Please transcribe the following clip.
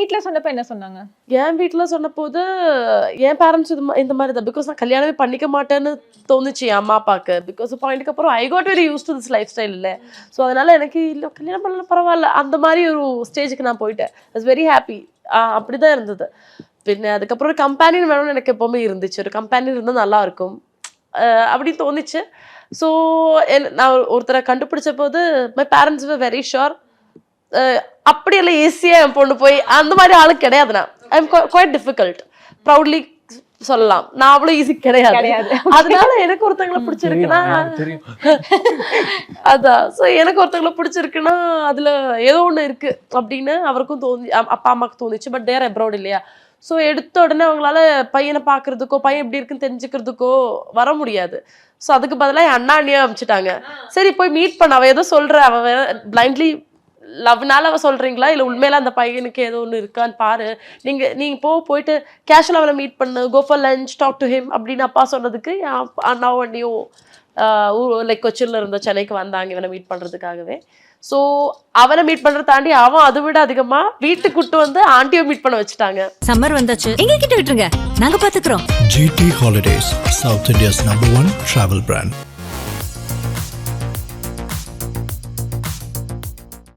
வீட்ல சொன்னப்ப என்ன சொன்னாங்க? என் வீட்டில் சொன்னபோது என் பேரண்ட்ஸ் இந்த மாதிரி தான். பிகாஸ் நான் கல்யாணமே பண்ணிக்க மாட்டேன்னு தோணுச்சு என் அம்மா அப்பாவுக்கு. பிகாஸ் பாயிண்ட்டுக்கு அப்புறம் I got very use to this life style இல்லை. ஸோ அதனால எனக்கு இல்லை கல்யாணம் பண்ணல பரவாயில்ல அந்த மாதிரி ஒரு ஸ்டேஜுக்கு நான் போயிட்டேன். It's very happy. அப்படிதான் இருந்தது. பின்ன அதுக்கப்புறம் ஒரு கம்பேனியன் வேணும்னு எனக்கு எப்போவுமே இருந்துச்சு. ஒரு கம்பேனியன் இருந்தால் நல்லா இருக்கும் அப்படின்னு தோணுச்சு. ஸோ நான் ஒருத்தரை கண்டுபிடிச்ச போது my parents were very sure. அப்படியெல்லாம் ஈஸியா என் பொண்ணு போய் அந்த மாதிரி ஆளு கிடையாது. நான் I am quite difficult proudly சொல்லலாம். நான் அவ்வளவு ஈஸி கிடையாது. அதனால எனக்கு ஒருத்தங்களை பிடிச்சிருக்குன்னா அதான். ஸோ எனக்கு ஒருத்தங்களை பிடிச்சிருக்குன்னா அதுல ஏதோ ஒண்ணு இருக்கு அப்படின்னு அவருக்கும் தோணி அப்பா அம்மாவுக்கு தோணுச்சு. பட் தேர் அப்ராட் இல்லையா. ஸோ எடுத்த உடனே அவங்களால பையனை பார்க்கறதுக்கோ பையன் எப்படி இருக்குன்னு தெரிஞ்சுக்கிறதுக்கோ வர முடியாது. ஸோ அதுக்கு பதிலாக என் அண்ணா அண்ணியா அனுப்பிச்சிட்டாங்க. சரி போய் மீட் பண்ண, அவ ஏதோ சொல்ற, அவ பிளைண்ட்லி லவ்னால அவ சொல்றீங்களா இல்லை உண்மையில அந்த பையனுக்கு ஏதோ ஒன்று இருக்கான்னு பாரு, நீங்க போயிட்டு கேஷுவல் அவளை மீட் பண்ணு, go for lunch, talk to him அப்படின்னு அப்பா சொன்னதுக்கு என் அண்ணாவும் அண்ணியும் லைக் கொச்சின்ல இருந்த சென்னைக்கு வந்தாங்க இவனை மீட் பண்றதுக்காகவே. ஸோ அவனை மீட் பண்றத தாண்டி அவன் அதை விட அதிகமா வீட்டுக்கு கூட்டு வந்து ஆண்டியை மீட் பண்ண வச்சுட்டாங்க. சம்மர் வந்தாச்சு, எங்க கிட்ட விட்டுருங்க, நாங்க பாத்துக்கிறோம். GT Holidays, South India's #1 travel brand.